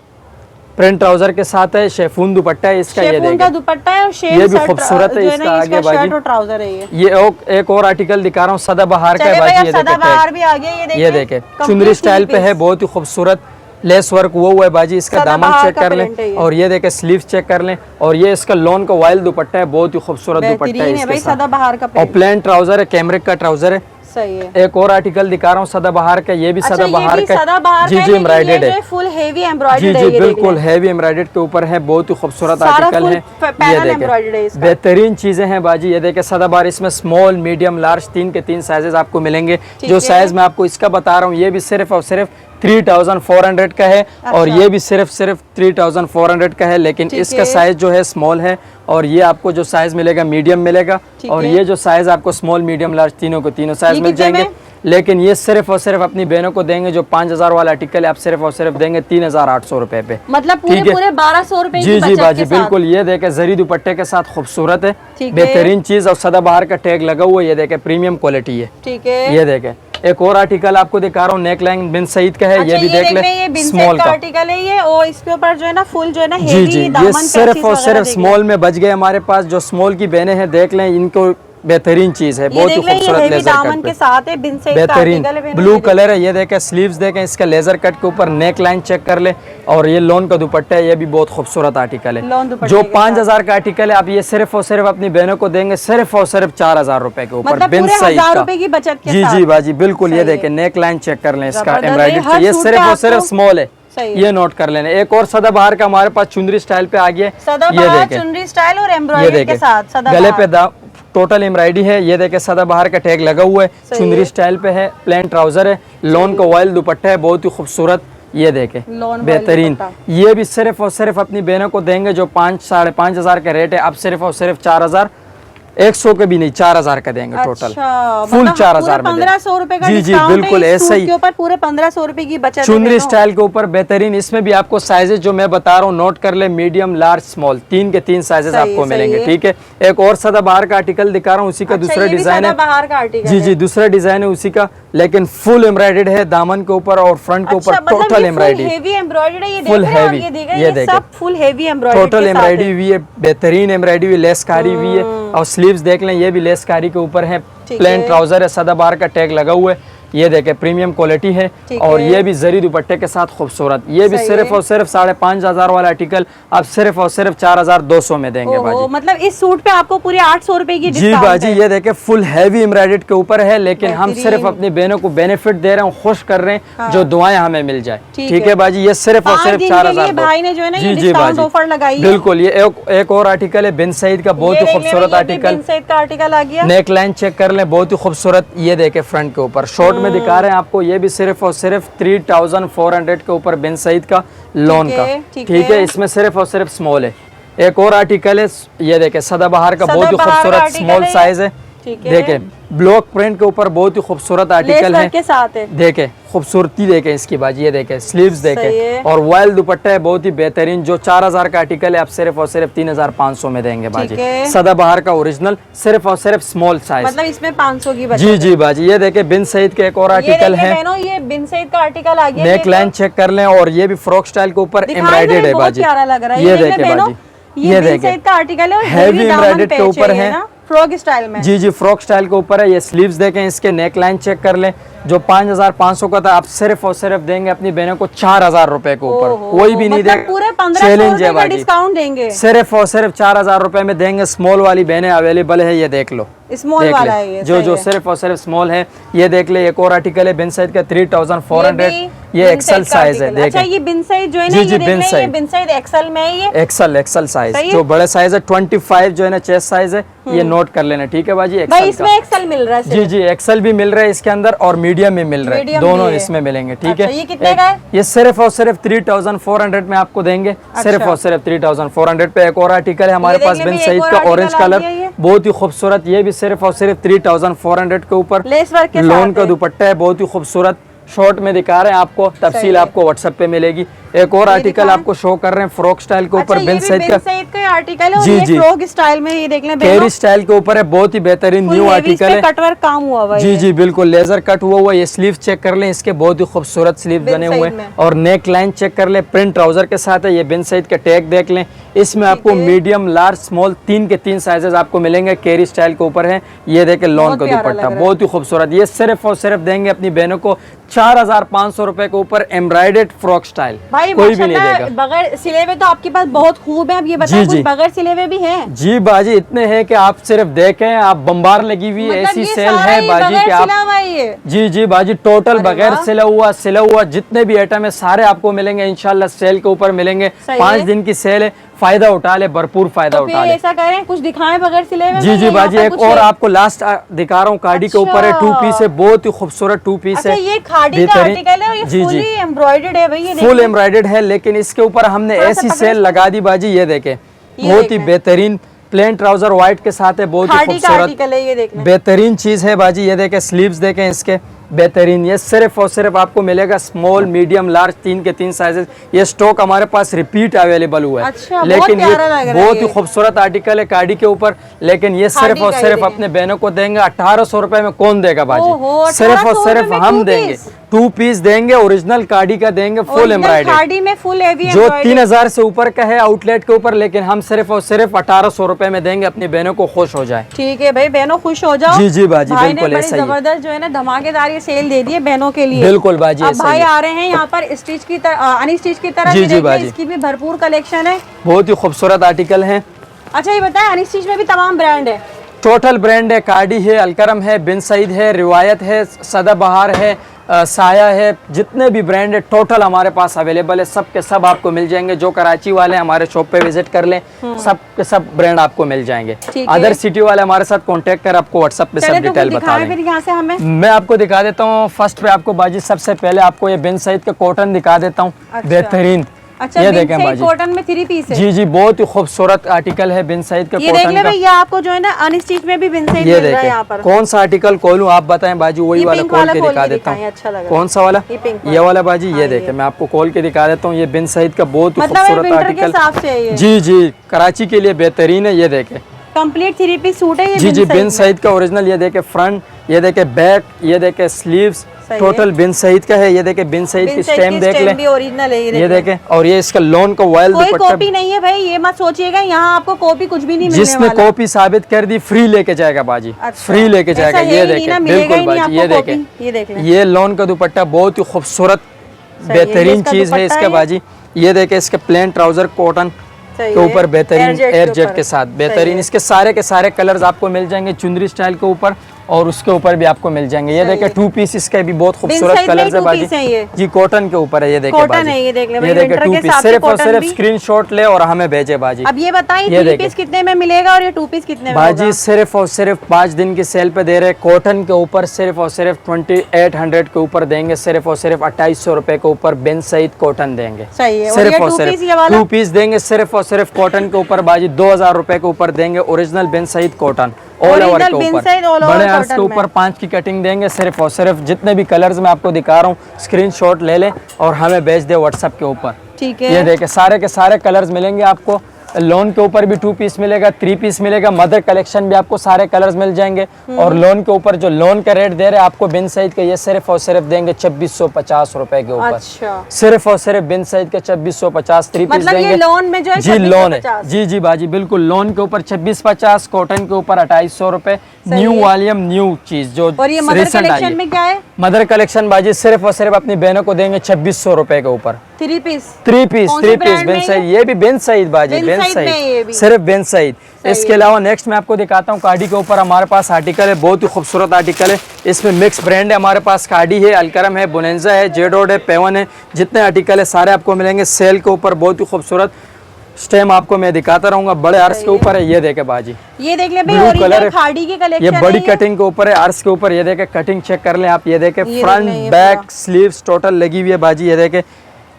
प्रिंट ट्राउजर के साथ है, शेफून दुपट्टा है इसका। ये शेफून का देखे, दुपट्टा है, और शेम ये भी शर्ट खूबसूरत है जो इसका, ना, आगे इसका बाजी। शर्ट और ट्राउजर है ये। ये एक और आर्टिकल दिखा रहा हूँ, सदाबहार का है चले भाई, बाजी। अब ये सदाबहार देखे, भी आ गया, ये ये देखें, देखे, चुनरी स्टाइल पे है, बहुत ही खूबसूरत लेस वर्क हुआ है बाजी। इसका दामन सदाबहार चेक का कर लें, प्रिंट है ये। और ये देखे स्लीव्स चेक कर लें, और ये इसका लॉन का वाइल दुपट्टा है, बहुत ही खूबसूरत दुपट्टा है बेहतरीन है भाई, इसके साथ। सदाबहार का और प्रिंट। प्लेन ट्राउजर है, कैमरिक का ट्राउजर है। सही है। एक और आर्टिकल दिखा रहा हूँ सदाबहार का, ये भी अच्छा, सदाबहार ये भी का सदाबहार जी का है, जी लेकिन एम्ब्रॉयडर्ड ये है, जो फुल हेवी जी एम्ब्रॉयडर्ड है, जी ये देख बिल्कुल लें। हैवी एम्ब्रॉयडर्ड के ऊपर है, बहुत ही खूबसूरत सारा आर्टिकल फुल है। पैनल एम्ब्रॉयडर्ड है इसका। बेहतरीन चीजें हैं बाजी। ये देखे, सदाबहार इसमें स्मॉल, मीडियम, लार्ज, 3 के 3 साइजेस आपको मिलेंगे। जो है। साइज मैं आपको इसका बता रहा हूँ, ये भी सिर्फ और सिर्फ 3400 का है, और ये भी सिर्फ 3400 का है, लेकिन ठीक इसका है। साइज जो है स्मॉल है, और ये आपको जो साइज मिलेगा मीडियम मिलेगा, ठीक और है। ये जो साइज आपको स्मॉल, मीडियम, लार्ज तीनों को तीनों साइज ये मिल कितने जाएंगे। में? लेकिन ये सिर्फ और सिर्फ अपनी बहनों को देंगे, जो 5000 वाला आर्टिकल है, आप सिर्फ और सिर्फ देंगे 3800 रुपए पे। मतलब पूरे ठीक है। पूरे 1200 रुपए की जी जी बचत बाजी के साथ। बिल्कुल। ये देखे, जरी दुपट्टे के साथ खूबसूरत है, ठीक है। बेहतरीन चीज, और सदाबहार का टैग लगा हुआ है। ये देखे, प्रीमियम क्वालिटी है। ठीक है। ये देखे, एक और आर्टिकल आपको दिखा रहा हूँ, नेक लाइन बिन सईद का है। अच्छा, ये भी देख ले, ये बिन स्मॉल साइड का का। आर्टिकल है ये, और इसके ऊपर जो है ना फुल जो है ना जी हेवी जी, ये दामन सिर्फ और सिर्फ स्मॉल में बच गए हमारे पास। जो स्मॉल की बहनें हैं, देख लें, इनको बेहतरीन चीज है, बहुत ही खूबसूरत हेवी लेजर दामन कट के पे, साथ है, बिन साइड का बेहतरीन आर्टिकल है। ब्लू कलर है। ये देखें, स्लीव्स देखें, इसका लेजर कट के ऊपर नेक लाइन चेक कर ले, और ये लोन का दुपट्टा है, ये भी बहुत खूबसूरत आर्टिकल लोन है। दुपट्टे जो के 5000 का आर्टिकल है, आप ये सिर्फ और सिर्फ अपनी बहनों को देंगे सिर्फ और सिर्फ 4000 रुपए के ऊपर, मतलब बिन पूरे सईद 1000 का। रुपए की बचत के जी साथ। जी बाजी बिल्कुल। ये सही है। देखें, नेक लाइन चेक कर लें, इसका जबरदस्त है, एम्ब्रॉयडरी हर ये सूट सिर्फ पे और सिर्फ आपको- स्मॉल है। सही है। ये नोट कर लेना। एक और सदाबहार का हमारे पास चुनरी स्टाइल पे आ गया, ये सदाबहार देखें, चुनरी स्टाइल और ये एम्ब्रॉयडरी के देखें, साथ सदाबहार। गले पे टोटल एम्ब्रॉयडरी है। ये देखे, सदाबहार का टैग लगा हुआ है, सही चुनरी है। स्टाइल पे है, प्लेन ट्राउजर है, लोन का ऑयल दुपट्टा है, बहुत ही खूबसूरत। ये देखे, लोन वाला बेहतरीन। दुपट्टा। ये भी सिर्फ और सिर्फ अपनी बहनों को देंगे, जो 5-5.5 का रेट है, आप सिर्फ और सिर्फ 4100 के भी नहीं, 4000 का देंगे टोटल, अच्छा, फुल मतलब 4000 में 1500 रुपए का जी जी डिस्काउंट है, बिल्कुल इस ऐसा सूट ही। के ऊपर पूरे 1500 रुपए की बचत है चुनरी दोनों। स्टाइल के ऊपर बेहतरीन। इसमें भी आपको साइजेस जो मैं बता रहा हूँ नोट कर ले, मीडियम, लार्ज, स्मॉल, 3 के 3 साइजेस सही आपको है, मिलेंगे। सही है। ठीक है। एक और सदाबहार का आर्टिकल दिखा रहा हूँ, उसी का अच्छा, दूसरा ये भी डिजाइन है। सदाबहार का आर्टिकल जी है। जी, दूसरा डिजाइन है उसी का, लेकिन फुल एम्ब्रॉयडर्ड है दामन के ऊपर और फ्रंट के ऊपर, अच्छा, मतलब टोटल ये एम्ब्रॉयडरी, हेवी एम्ब्रॉयडरी है, ये Full देख रहे हैं, और heavy, ये देख रहे ये हैं, ये देखें। सब फुल हेवी एम्ब्रॉयडरी टोटल के साथ एम्ब्रॉयडरी है। हुई है, बेहतरीन एम्ब्रॉयडरी हुई, लेसकारी हुई है। और स्लीव्स देख लें, ये भी लेसकारी के ऊपर है, ठीक प्लेन है। ट्राउजर है, सदाबहार का टैग लगा हुआ है। ये देखे प्रीमियम क्वालिटी है ठीक और है। ये भी जरी दुपट्टे के साथ खूबसूरत। ये भी सही सिर्फ है। और सिर्फ 5,500 वाला आर्टिकल आप सिर्फ और सिर्फ 4,200 में देंगे ओहो, बाजी। मतलब इस सूट पे आपको पूरे 800 रुपए की जी डिस्काउंट बाजी, है। ये देखे फुल हैवी एम्ब्रॉयडर्ड के ऊपर है, लेकिन हम बेहतरीन। सिर्फ अपनी बहनों को बेनिफिट दे रहे हैं, खुश कर रहे हैं, जो दुआएं हमें मिल जाए। ठीक ठीक है है बाजी, ये सिर्फ और 5 सिर्फ दिन के 4,000 लिए भाई ने जो है ना ये जी डिस्काउंट बाजी, ऑफर लगाई है। बिल्कुल। ये एक और आर्टिकल है बिन सईद का, बहुत ही खूबसूरत आर्टिकल। बिन सईद का आर्टिकल आ गया। नेक लाइन चेक कर लें, बहुत ही खूबसूरत। ये देखे फ्रंट के ऊपर शॉर्ट में दिखा रहे हैं आपको, ये भी सिर्फ और सिर्फ 3,400 के ऊपर बिन सईद का लोन का। ठीक ठीक है, इसमें सिर्फ और सिर्फ स्मॉल है। एक और आर्टिकल है, ये देखे सदाबहार का, बहुत ही सदाबहार खूबसूरत आर्टिकल स्मॉल है ये। साइज है। ठीक है। देखे ब्लॉक प्रिंट के ऊपर बहुत ही खूबसूरत आर्टिकल लेस है वर्क के साथ है। देखे खूबसूरती देखे इसकी बाजी, ये देखे स्लीव्स सही देखे है। और वाइल दुपट्टा है, बहुत ही बेहतरीन। जो 4,000 का आर्टिकल है आप सिर्फ और सिर्फ 3,500 में देंगे बाजी। है। सदाबहार का ओरिजिनल, सिर्फ और सिर्फ स्मॉल साइज। मतलब इसमें 500 की बचत जी है। जी बाजी, ये देखे बिन सईद के एक और ये आर्टिकल देखिए है। बहनों, ये बिन सईद का आर्टिकल आ गया। नेक लाइन चेक कर लें और ये भी फ्रॉक स्टाइल के ऊपर दिखाई एम्ब्रॉयडर्ड जरा, है बहुत बाजी। प्यारा लग रहा है। ये देखिए देखे बहनों, बाजी, ये ये बिन देखे सईद का आर्टिकल है और हैवी दामन एम्ब्रॉयडर्ड के पैच ऊपर ये है। ना, फ्रॉक स्टाइल में। जी जी, फ्रॉक स्टाइल के ऊपर है। ये स्लीव्स देखें, इसके नेक लाइन चेक कर लें। जो 5,500 का था आप सिर्फ और सिर्फ देंगे अपनी बहनों को 4,000 रुपए के ऊपर। ओहो, कोई भी नहीं मतलब देगा, पूरे 1,500 चैलेंज रुपए है का बाजी। डिस्काउंट देंगे। सिर्फ और सिर्फ 4,000 रुपए में देंगे। स्मॉल वाली बहनें अवेलेबल है, ये देख लो। स्मॉल देख वाला ले। है ये, जो सही जो है। सिर्फ और सिर्फ स्मॉल है, ये देख ले। एक और आर्टिकल है बिन सईद का 3,400, ये बिन एक्सल सईद का साइज है। आर्टिकल। अच्छा, देखें ये बिन सईद जो है ना, जी, ये जी, देख बिन लें, ये सईद। बिन सईद एक्सल में है ये। एक्सल साइज, सही है। जो बड़े साइज है 25 जो है ना चेस्ट साइज है, ये नोट कर लेना। ठीक है बाजी, भाई एक्सल इसमें का। एक्सल मिल रहा है जी सिर्फ। जी, एक्सल भी मिल रहा है इसके अंदर और मीडियम भी मिल रहा है, मीडियम दोनों भी है। इसमें मिलेंगे। ठीक अच्छा, है, ये कितने का है? ये सिर्फ और सिर्फ 3,400 में आपको देंगे। सिर्फ और सिर्फ 3,400 पे। एक और आर्टिकल है हमारे ये पास देखिए बिन भी, सईद एक और का आर्टिकल ऑरेंज आ कलर, गया ये। बहुत ही खूबसूरत। ये भी सिर्फ और सिर्फ 3,400 के ऊपर लेस वर्क के साथ लोन का है। दुपट्टा है, बहुत ही खूबसूरत। शॉर्ट में दिखा रहे हैं आपको, तफसील है। आपको व्हाट्सएप पे मिलेगी। एक और आर्टिकल दिखाएं। आपको शो कर रहे हैं फ्रॉक स्टाइल के अच्छा, ऊपर ये बिन भी सईद बिन का सईद का आर्टिकल है और जी, ये जी। फ्रॉक स्टाइल में, ये देख लें केरी बहनों, स्टाइल के ऊपर है, बहुत ही बेहतरीन फुल न्यू हेवी इस आर्टिकल पे है। कटवर्क काम हुआ हुआ है जी ये। जी बिल्कुल, लेजर कट हुआ हुआ। ये स्लीव चेक कर लें, इसके बहुत ही खूबसूरत स्लीव बिन बने हुए सईद में। हैं। और नेक लाइन चेक कर लें, प्रिंट ट्राउजर के साथ है। ये बिन सईद का टैग देख लें, इसमें आपको है। मीडियम, लार्ज, स्मॉल 3 के 3 साइजेस आपको मिलेंगे। केरी स्टाइल के ऊपर है। ये देखे लोन बहुत का प्यारा लग दुपट्टा, रहा है। बहुत ही खूबसूरत। ये सिर्फ और सिर्फ देंगे अपनी बहनों को 4,500 रुपए के ऊपर एम्ब्रॉयडर्ड फ्रॉक स्टाइल। भाई कोई भी नहीं माशाल्लाह, देगा। बगैर सिले हुए तो आपके पास बहुत खूब है। अब ये बताएं, जी, कुछ जी। बगैर सिले हुए भी हैं? जी बाजी, इतने हैं कि आप सिर्फ देखें, आप बम्बार लगी हुई मतलब ऐसी ये सेल सारा है ही बाजी बगैर कि आप सिला हुआ है ये। जी जी बाजी, टोटल अरे बगैर वाह। सिला हुआ जितने भी आइटम है सारे आपको मिलेंगे इंशाल्लाह। सेल के ऊपर मिलेंगे। सही 5 है। दिन की सेल है, फायदा उठा ले, भरपूर फायदा तो उठा फिर ले। ऐसा करें, कुछ दिखाएं बगैर सिले हुए। जी मैं जी यहाँ बाजी, पर एक कुछ और है। आपको लास्ट दिखा रहा हूँ, खाड़ी के ऊपर है, 2 पीस है, बहुत ही खूबसूरत 2 पीस अच्छा, है। ये खाड़ी का आर्टिकल है और ये जी, जी। फुली एम्ब्रॉयडर्ड है भाई, ये फुल देखिए। एम्ब्रॉयडर्ड है, लेकिन इसके ऊपर हमने थोड़ा सा ऐसी पकड़ो सेल इसको। लगा दी बाजी। ये देखे, बहुत ही देखें। बेहतरीन प्लेन ट्राउजर व्हाइट के साथ है, बहुत ही खाड़ी का खूबसूरत आर्टिकल है, ये देखना। बेहतरीन चीज है बाजी। ये देखें, स्लीव्स देखें इसके, बेहतरीन। ये सिर्फ और सिर्फ आपको मिलेगा स्मॉल, मीडियम, लार्ज 3 के 3 साइजेस। ये स्टॉक हमारे पास रिपीट अवेलेबल हुआ है। अच्छा, बहुत लेकिन ये प्यारा लग रहा है बहुत ही ये। खूबसूरत आर्टिकल है खाड़ी के ऊपर, लेकिन ये सिर्फ और का, ये सिर्फ देखें। अपने बहनों को देंगे 1,800 रुपए में। कौन देगा बाजी? ओहो, सिर्फ और 1800 सिर्फ रुपए में हम 2 देंगे। पीस। 2 पीस देंगे, ओरिजिनल खाड़ी का देंगे, फुल ओरिजिनल एम्ब्रॉयडर्ड, खाड़ी में फुल हेवी जो एम्ब्रॉयडरी। 3,000 से ऊपर का है आउटलेट के ऊपर, लेकिन हम सिर्फ और सिर्फ 1,800 रुपए में देंगे, अपनी बहनों को खुश हो जाए। ठीक है भाई, बहनों खुश हो जाओ। जी, जी बाजी, भाई ने बिल्कुल बड़ी ऐसा ही है। जबरदस्त जो है ना धमाकेदार ये सेल दे दी है बहनों के लिए। बिल्कुल बाजी, अब ऐसा भाई ही है। आ रहे हैं यहाँ पर स्टिच की तरह, अनस्टिच की तरह जी, भी जी देख लें, बाजी। इसकी भी भरपूर कलेक्शन है। बहुत ही खूबसूरत आर्टिकल है। अच्छा, ये बताएं, अनस्टिच में भी तमाम ब्रांड है? टोटल ब्रांड है, कार्डी है, अलकरम है, बिन सईद है, रिवायत है, सदाबहार है, साया है, जितने भी ब्रांड है टोटल हमारे पास अवेलेबल है। सब के सब आपको मिल जाएंगे। जो कराची वाले हमारे शॉप पे विजिट कर लें, सब के सब ब्रांड आपको मिल जाएंगे। ठीक है। अदर सिटी वाले हमारे साथ कांटेक्ट कर आपको व्हाट्सएप पे सब चले तो डिटेल कुछ बता दिखाएं देंगे। फिर यहाँ से हमें। मैं आपको दिखा देता हूँ। फर्स्ट पे आपको बाजी, सबसे पहले आपको ये बिन सईद का कॉटन दिखा देता हूँ। अच्छा। बेहतरीन, अच्छा, ये बिन देखें सईद बाजी। कॉटन में 3 पीस है। जी जी, बहुत ही खूबसूरत आर्टिकल है बिन सईद का ये देख कॉटन ले का। भाई, ये आपको जो है ना अनस्टिच में भी बिन सईद ये मिल रहा है यहाँ देखें, पर। कौन सा आर्टिकल खोलूं आप बताएं बाजी? वही ये वाला पिंक खोल वाला के खोल दिखा के देता दिखाएं, हूँ। अच्छा लग रहा है। कौन सा वाला? ये पिंक ये वाला बाजी। हाँ, ये ये। देखें, मैं आपको खोल के दिखा देता हूँ। ये बिन सईद का बहुत ही मतलब ये खूबसूरत विंटर के आर्टिकल। हिसाब से है ये। जी जी, कराची के लिए बेहतरीन है। ये देखें, कंप्लीट 3 पीस सूट है ये। जी जी, बिन में। सईद का ओरिजिनल। ये देखे फ्रंट, ये देखे बैक, ये देखे स्लीव्स, सही टोटल बिन सईद का है। ये देखे बिन सईद की स्टेम देख ले, भी ओरिजिनल है ये देखे। और ये इसका लोन का वायल कोई दुपट्टा, कॉपी नहीं है भाई, ये मत सोचिएगा यहाँ आपको कॉपी कुछ भी नहीं मिलने जिसने वाला। कॉपी साबित कर दी फ्री लेके जाएगा बाजी। अच्छा, फ्री लेके जाएगा। ऐसा है ये ही नहीं देखे ना, मिलेगा बिल्कुल ही नहीं बाजी। ये आपको देखे, कॉपी, ये देख लें। ये लोन का दुपट्टा बहुत ही खूबसूरत बेहतरीन इसका चीज है दुपट्टा इसका है। बाजी। ये देखे इसके प्लेन ट्राउजर कॉटन सही के है। ऊपर बेहतरीन एयरजेट ऊपर। के साथ सही बेहतरीन, है। इसके सारे कलर्स आपको मिल जाएंगे चुंदरी स्टाइल के ऊपर, और उसके ऊपर भी आपको मिल जाएंगे। ये देखे 2 पीस इसके भी बहुत खूबसूरत साइड में कलर्स है 2 बाजी पीस हैं ये। जी। कॉटन के ऊपर है, ये देखे कॉटन बाजी। है, ये देख ले भाई, ये देखे विंटर 2 के पीस, हिसाब से सिर्फ और कॉटन सिर्फ भी। स्क्रीनशॉट ले और हमें भेजे बाजी। अब ये बताइए ये 3 देखे। पीस कितने में मिलेगा और ये 2 पीस कितने में बाजी होगा? सिर्फ और सिर्फ 5 दिन की सेल पे दे रहे। कॉटन के ऊपर सिर्फ और सिर्फ 2800 के ऊपर देंगे। सिर्फ और सिर्फ 2800 रुपए के ऊपर बिन सईद कॉटन देंगे। सही है। और सिर्फ ये और 2 सिर्फ पीस ये वाला 2 पीस देंगे सिर्फ और सिर्फ कॉटन के ऊपर बाजी। 2000 रुपए के ऊपर देंगे original Bin Saeed cotton all over Original के बिन ऊपर। सईद all over बड़े अर्ज cotton के ऊपर में। 5 की कटिंग देंगे सिर्फ और सिर्फ। जितने भी कलर्स मैं आपको दिखा रहा हूँ स्क्रीनशॉट ले ले और हमें भेज दे व्हाट्सएप के ऊपर। ठीक है। ये देखे सारे के सारे कलर्स मिलेंगे आपको। लोन के ऊपर भी 2 पीस मिलेगा, 3 पीस मिलेगा। मदर कलेक्शन भी आपको सारे कलर्स मिल जाएंगे। और लोन के ऊपर जो लोन का रेट दे रहे हैं आपको बिन सईद के, ये सिर्फ और सिर्फ देंगे 2650 रुपए के ऊपर। अच्छा, सिर्फ और सिर्फ बिन सईद के 2650 3 पीस मतलब देंगे। ये लोन में जो है जी लोन है 2650। जी जी बाजी बिल्कुल। लोन के ऊपर 2650, कॉटन के ऊपर 2800 रुपए। न्यू वॉल्यूम न्यू चीज जो और ये मदर recent आई कलेक्शन है। में क्या है? मदर कलेक्शन बाजी सिर्फ और सिर्फ अपनी बहनों को देंगे 2600 रुपए के ऊपर। 3 पीस 3 पीस कौन से 3 पीस brand बिन में सईद। ये भी बिन सईद बाजी, बिन बिन सईद में ये सईद भी। सिर्फ बिन सईद। इसके अलावा नेक्स्ट मैं आपको दिखाता हूँ कार्डी के ऊपर हमारे पास आर्टिकल है, बहुत ही खूबसूरत आर्टिकल है। इसमें मिक्स ब्रांड है हमारे पास। कार्डी है, अलकरम है, बोनेंजा है, जेडोड है, पेवन है। जितने आर्टिकल है सारे आपको मिलेंगे सेल के ऊपर। बहुत ही खूबसूरत स्टेम आपको मैं दिखाता रहूंगा। बड़े अर्ज के ऊपर है, ये देखे बाजी। ये देख ले भाई, ब्लू ओरिजिनल कलर है। खाड़ी की कलेक्शन ये है बड़ी ये। कटिंग के ऊपर है, अर्ज के ऊपर। ये देखे कटिंग चेक कर लें आप। ये देखे ये फ्रंट देख लें, ये बैक पूरा। स्लीव्स टोटल लगी हुई है बाजी। ये देखे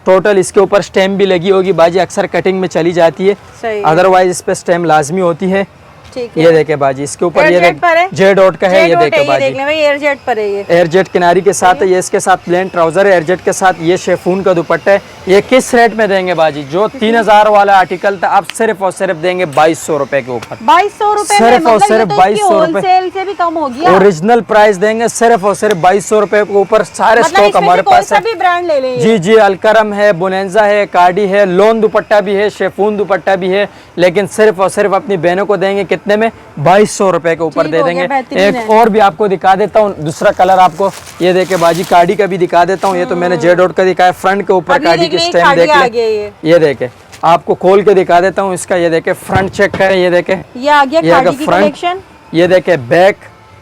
टोटल इसके ऊपर स्टेम भी लगी होगी बाजी। अक्सर कटिंग में चली जाती है, सही है। अदरवाइज इस पे स्टेम लाजमी होती है। ठीक है। ये देखे बाजी इसके ऊपर, ये एयरजेट पर है? जे डॉट का है। ये जेड देखे ये बाजी देख ले भाई, एयरजेट पर है ये। एयरजेट किनारी के साथ है। ये इसके साथ प्लेन ट्राउजर है एयरजेट के साथ। ये शेफून का दुपट्टा है। ये किस रेट में देंगे बाजी? जो 3000 वाला आर्टिकल था आप सिर्फ और सिर्फ देंगे 2200 रुपए के ऊपर। 2200 रुपए में, सिर्फ और मतलब ये सिर्फ तो 2200 रुपए। होलसेल से भी कम हो गया। ओरिजिनल प्राइस देंगे सिर्फ और सिर्फ 2200 रुपए के ऊपर। सारे मतलब स्टॉक इसमें हमारे से कोई पास सा है। भी ब्रांड ले लें। जी जी, अलकरम है, बोनेंजा है, कार्डी है, लोन दुपट्टा भी है, शेफून दुपट्टा भी है। लेकिन सिर्फ और सिर्फ अपनी बहनों को देंगे कितने में? 2200 रुपए के ऊपर ठीक दे हो गया, देंगे। बेहतरीन एक है। और भी आपको दिखा देता हूँ, दूसरा कलर आपको। ये देखे बाजी कार्डी का भी दिखा देता हूँ। ये तो मैंने जेड डॉट का दिखाया। फ्रंट के ऊपर अब ये कार्डी देख की ले, स्टेम खाड़ी देख आ ले। गया ये। ये देखे आपको खोल के दिखा देता हूँ इसका। ये देखे फ्रंट चेक करें। ये देखे ये आ गया ये खाड़ी अगर की फ्रंट, कलेक्शन। ये देखे बैक,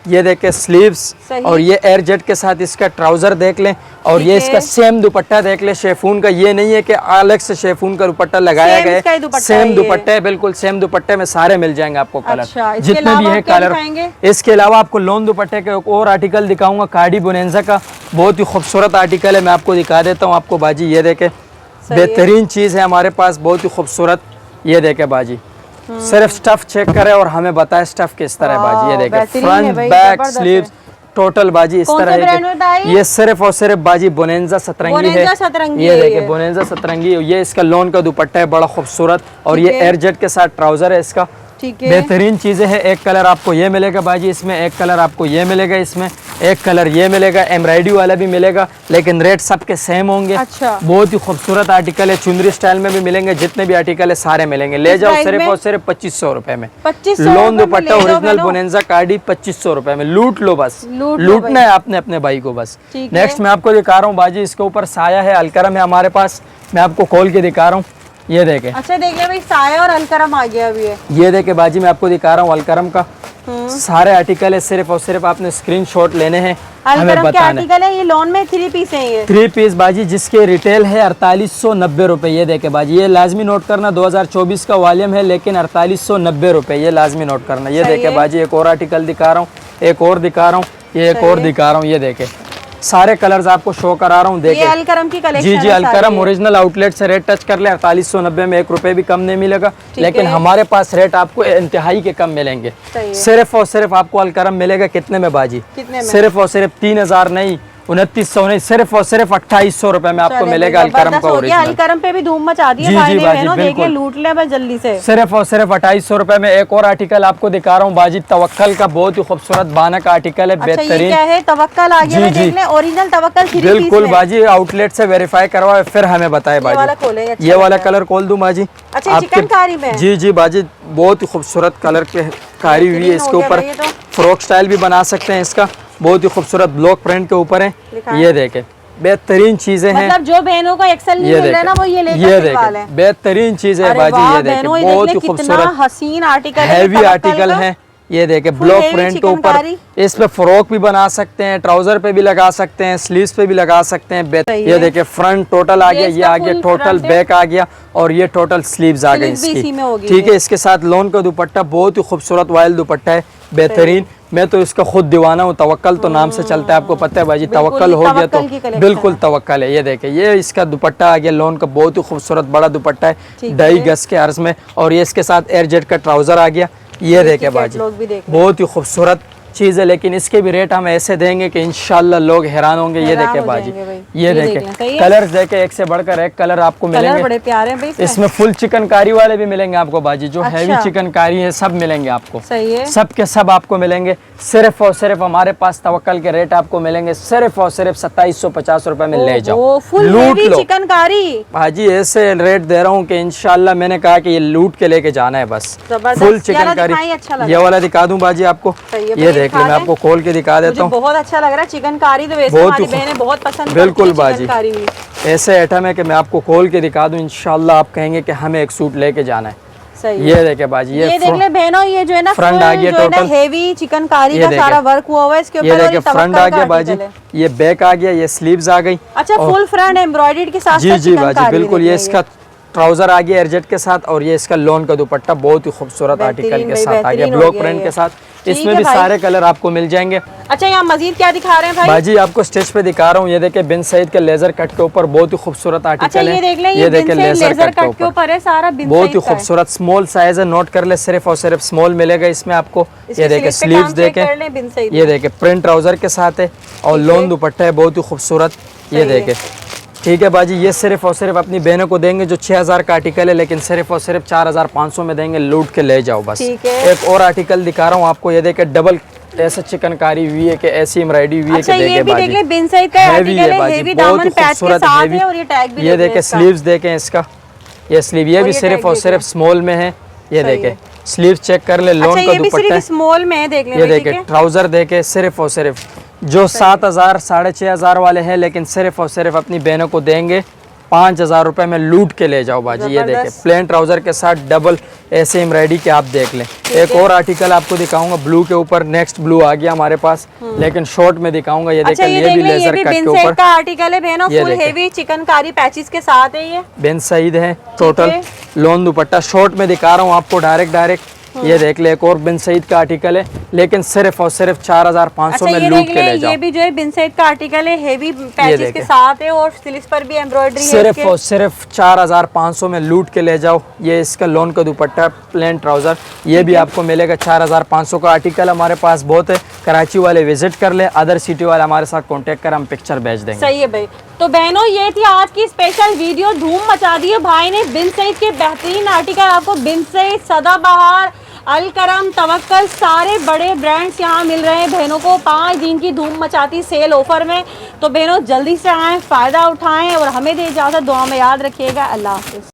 ये देखे स्लीव्स, सही। और ये एयरजेट के साथ इसका ट्राउजर देख लें। और ठीक ये है। इसका सेम दुपट्टा देख ले शेफून का। ये नहीं है कि अलग से शेफून का दुपट्टा लगाया सेम गया इसका ही है। दुपट्टा है सेम ये। दुपट्टा है, बिल्कुल सेम दुपट्टे में सारे मिल जाएंगे आपको कलर। अच्छा, इसके जितने भी अलावा है आप क्या कलर। दिखाएंगे? इसके अलावा आपको लोन दुपट्टे का एक और आर्टिकल दिखाऊंगा, कार्डी बोनेंजा का। बहुत ही खूबसूरत आर्टिकल है, मैं आपको दिखा देता हूँ आपको बाजी। ये देखे बेहतरीन चीज है हमारे पास, बहुत ही खूबसूरत। ये देखे बाजी सिर्फ स्टफ चेक करें और हमें बताए स्टफ किस तरह है बाजी। ये देखे बेहतरीन है फ्रंट भाई, बैक जबरदस्त स्लीव्स टोटल बाजी इस कौन तरह से है ब्रांड में बताइए? कि ये सिर्फ और सिर्फ बाजी बोनेंजा सतरंगी है। बोनेंजा सतरंगी ये है देखे ये। बोनेंजा सतरंगी। ये इसका लोन का दुपट्टा है, बड़ा खूबसूरत। और ठीक ये है। एयरजेट के साथ ट्राउजर है इसका। ठीक है। बेहतरीन चीजें हैं। एक कलर आपको ये मिलेगा बाजी इसमें, एक कलर आपको ये मिलेगा इसमें, एक कलर ये मिलेगा, एम्ब्रॉयडरी वाला भी मिलेगा। लेकिन रेट सबके सेम होंगे। अच्छा। बहुत ही खूबसूरत आर्टिकल है, चुंदरी स्टाइल में भी मिलेंगे। जितने भी आर्टिकल है सारे मिलेंगे। ले किस जाओ प्राइस सिर्फ में? और सिर्फ 2500 रुपए में। 2500 लोन रुपए में दुपट्टा ले जाओ ओरिजिनल बहनों। बोनेंजा कार्डी 2500 रुपए में। लूट लो बस, लूट लो लूटना है आपने अपने भाई को बस। ठीक है। नेक्स्ट मैं आपको दिखा रहा हूँ बाजी, इसके ऊपर साया है, अलकरम है हमारे पास। मैं आपको खोल के दिखा रहा हूँ। ये देखे, अच्छा देख ले भाई, साया और अलकरम आ गया अभी ये। ये देखे बाजी मैं आपको दिखा रहा हूँ अलकरम का। सारे आर्टिकल है, सिर्फ और सिर्फ आपने स्क्रीनशॉट लेने हैं, हमें अलकरम के बताना है। आर्टिकल है, ये लोन में 3 पीस है ये। 3 पीस बाजी जिसके रिटेल है 4890 रुपए। ये देखे बाजी, ये लाजमी नोट करना, 2024 का वॉल्यूम है लेकिन 4890 रुपए, ये लाजमी नोट करना। ये सही देखे है। बाजी एक और आर्टिकल दिखा रहा हूँ, एक और दिखा रहा हूँ, ये एक सही और है। दिखा रहा हूँ। ये देखे सारे कलर्स आपको शो करा रहा हूँ। ये देखे अलकरम की कलेक्शन जी जी, है अलकरम सारी। ओरिजिनल आउटलेट से रेट टच कर ले। 4890 में 1 रुपए भी कम नहीं मिलेगा। लेकिन है। हमारे पास रेट आपको इंतहाई के कम मिलेंगे। सही है। सिर्फ और सिर्फ आपको अलकरम मिलेगा कितने में बाजी? कितने में? सिर्फ और सिर्फ 3000 नहीं, 2900 नहीं, सिर्फ और सिर्फ 2800 रुपए में आपको चले मिलेगा भाई, अलकरम का जबरदस्त हो गया। ओरिजिनल। अलकरम पे भी धूम मचा दी है जी, भाई जी ने, बाजी, बहनों देख ले, बिल्कुल। लूट ले बस जल्दी से। सिर्फ और सिर्फ 2800 रुपए में एक और आर्टिकल आपको दिखा रहा हूँ बाजी, तवक्कल का बहुत ही खूबसूरत बाना का आर्टिकल है, अच्छा ये बेहतरीन। क्या है? तवक्कल आ गया जी, है, जी। देख ले, ओरिजिनल तवक्कल 3 पीस बिल्कुल में। बाजी, आउटलेट से वेरीफाई करवाए फिर हमें बताए ये वाला खोले, बाजी। अच्छा ये वाला लग रहा है। कलर खोल दूं बाजी। अच्छा, ये आपके- चिकनकारी में है? जी जी बाजी, बहुत ही खूबसूरत कलर के कारी हुई है। बेहतरीन इसके हो गया ऊपर भाई ये तो। फ्रॉक स्टाइल भी बना सकते हैं इसका, बहुत ही खूबसूरत ब्लॉक प्रिंट के ऊपर दिखा है। है। ये देखे बेहतरीन चीजें हैं। मतलब जो बहनों को एक्सेल नहीं ये मिल रहा है ना, वो ये देखे, लेकर ये सिलवा लें। देखे बेहतरीन चीज है अरे बाजी। वाह ये देखे बहनों, ये बहुत देख ही ले, कितना खूबसूरत हसीन आर्टिकल है हैवी तवक्कल आर्टिकल का। है। ये देखे Full ब्लॉक heavy प्रिंट के ऊपर, चिकनकारी। इस पे फ्रॉक भी बना सकते हैं, ट्राउजर पे भी लगा सकते हैं, स्लीव्स पे भी लगा सकते हैं। सही ये है। देखे फ्रंट टोटल आ गया, ये इसका आ गया full टोटल front है। बैक आ गया, और ये टोटल स्लीव्स आ गई स्लीव्स भी इसी में होगी इसकी। ठीक ये। है, इसके साथ लोन का दुपट्टा बहुत ही खूबसूरत वाइल दुपट्टा है, बेहतरीन। मैं तो इसका खुद दीवाना हूँ, तवक्कल तो नाम से चलता है, आपको पता है बाजी। बिल्कुल, तवक्कल हो गया तो तवक्कल की collection बिल्कुल है। तवक्कल है। ये देखे, ये इसका दुपट्टा आ गया लोन का, बहुत ही खूबसूरत बड़ा दुपट्टा है, ठीक 2.5 है। गज के अर्ज में, और ये इसके साथ एयर जेट का ट्राउजर आ गया। ये देखे कैटलॉग बाजी, भी देख ले। बहुत ही खूबसूरत चीज है, लेकिन इसके भी रेट हम ऐसे देंगे कि इंशाल्लाह लोग हैरान होंगे। ये हैरान देखे हो बाजी, जाएंगे भाई। ये ये देख देखे लें, सही है। कलर्स देखे, एक से बढ़कर एक कलर आपको कलर मिलेंगे। बड़े प्यारे हैं भाई इसमें। इसमें फुल चिकनकारी वाले भी मिलेंगे आपको बाजी, जो अच्छा। हैवी चिकनकारी है सब मिलेंगे आपको। सही है। सब के सब आपको मिलेंगे। सिर्फ और सिर्फ हमारे पास तवक्कल के रेट आपको मिलेंगे सिर्फ और सिर्फ 2750 रुपए में ले जाओ, वो फुल लूट हेवी लो। चिकनकारी। भाजी ऐसे रेट दे रहा हूँ कि इंशाल्लाह, मैंने कहा कि ये लूट के लेके जाना है बस। जबरदस्त। फुल ये वाला चिकनकारी, दिखाई, अच्छा लग ये रहा है। वाला दिखा दूं बाजी आपको। सही है, ये भाई, देख दिखा ले, मैं दें। आपको खोल के दिखा मुझे देता हूँ। बहुत अच्छा लग रहा है चिकनकारी, तो वैसे बहुत हमारी ही बहनें बहुत पसंद बिल्कुल करती हैं बाजी। चिकनकारी भी। ऐसे आइटम है कि मैं आपको खोल के दिखा दूं, इंशाल्लाह आप कहेंगे कि हमें एक सूट लेके जाना है। सही ये है। देखे बाजी, ये देख ले बहनों, ये जो है ना फ्रंट full आ गया जो है ना total। हेवी चिकनकारी ये का देखे। सारा वर्क हुआ हुआ है इसके ये ऊपर, और देखे ये फ्रंट तवक्कल आ का गया बाजी, आर्टिकल है। ये बैक आ गया, ये स्लीव्स आ गई। अच्छा, और- फुल फ्रंट एम्ब्रॉयडर्ड के साथ जी साथ जी बाजी, चिकनकारी बिल्कुल। देख ये ले इसका ट्राउजर आ गया एयरजेट के साथ, और ये इसका लोन का दुपट्टा बहुत ही खूबसूरत आर्टिकल बेहतरीन के भाई, साथ आ गया, बेहतरीन हो ब्लॉक गया प्रिंट ये। के साथ। ठीक इसमें है भी भाई। सारे कलर आपको मिल जाएंगे। अच्छा, यहाँ मजीद क्या दिखा रहे हैं भाई? बाजी आपको स्टेज पे दिखा रहा हूँ, ये देखे बिन सईद के लेजर कट के ऊपर बहुत ही खूबसूरत अच्छा, आर्टिकल ये है। देख लें, ये देखे बिन सईद लेजर कट के ऊपर है, सारा बिन बहुत ही सईद का है। खूबसूरत स्मॉल साइज है, नोट कर ले, सिर्फ और सिर्फ स्मॉल मिलेगा इसमें आपको। इसके ये देखे स्लीव पे काम स्लीव्स चेक देखे, कर लें, बिन सईद ये में। देखे प्रिंट ट्राउजर के साथ है, और ठीक लोन है। दुपट्टा है बहुत ही खूबसूरत। ये सही है। देखे, ठीक है बाजी, ये सिर्फ और सिर्फ अपनी बहनों को देंगे जो 6000 का आर्टिकल है, लेकिन सिर्फ और सिर्फ 4500 में देंगे, लूट के ले जाओ बस। ठीक है। एक और आर्टिकल दिखा रहा हूँ आपको, ये देखे डबल ऐसे चिकनकारी हुई है कि ऐसी एम्ब्रॉयडरी हुई है अच्छा, कि ये देखे भी बाजी, देख ले, बिन सईद का हैवी आर्टिकल है है, बाजी, हेवी बहुत दामन ही पैच के खूबसूरत साथ हैवी। है, और ये टैग भी ये देख ले देखे इसका। स्लीव्स देखें इसका, ये स्लीव ये और भी ये सिर्फ टैग और देख सिर्फ ले। स्मॉल में है। ये सही देखे है। स्लीव्स चेक कर ले, अच्छा, लोन का ये भी दुपट्टा सिर्फ है। स्मॉल में है, देख ले ये भाई, देखे ठीक है। ट्राउजर देखे, सिर्फ और सिर्फ जो 7000 6500 वाले हैं, लेकिन सिर्फ और सिर्फ अपनी बहनों को देंगे 5000 रुपए में, लूट के ले जाओ बाजी। ये देखे जबरदस्त। प्लेन ट्राउजर के साथ डबल ऐसे एम्ब्रॉयडरी के आप देख लें। एक और आर्टिकल आपको दिखाऊंगा ब्लू के ऊपर, नेक्स्ट ब्लू आ गया हमारे पास, लेकिन शॉर्ट में दिखाऊंगा। ये अच्छा, देखे, ये ये देख भी ले, ये लेजर भी कट बिन के सईद ऊपर का आर्टिकल है बहनों, ये फुल देखें। हेवी चिकनकारी पैचेस के साथ है ये। बिन सईद है टोटल, है। लोन दुपट्टा शॉर्ट में दिखा रहा हूँ आपको डायरेक्ट। ये देख ले, एक और बिन सईद का आर्टिकल है, लेकिन सिर्फ और सिर्फ 4500 अच्छा, में ये लूट देख के ले, ले जाओ। ये भी जो है बिन सईद का आर्टिकल है, हेवी पैचेस देखें। के साथ है, और स्लीव्स पर भी एम्ब्रॉयडरी है सिर्फ इसके। और सिर्फ 4500 में लूट के ले जाओ। ये इसका लोन का दुपट्टा, प्लेन ट्राउजर, ये भी आपको मिलेगा 4500 का। आर्टिकल हमारे पास बहुत है, कराची वाले विजिट कर ले, अदर सिटी वाले हमारे साथ कांटेक्ट कर, हम पिक्चर भेज देंगे। सही है भाई। तो बहनों, ये थी आज की स्पेशल वीडियो, धूम मचा दी है भाई ने। बिन सईद के बेहतरीन आर्टिकल आपको बिन सईद, सदाबहार, अलकरम, तवक्कल, सारे बड़े ब्रांड्स यहाँ मिल रहे हैं बहनों को 5 दिन की धूम मचाती सेल ऑफर में। तो बहनों जल्दी से आएँ, फ़ायदा उठाएं, और हमें दे इजाज़त, दुआ में याद रखिएगा। अल्लाह हाफ़िज़।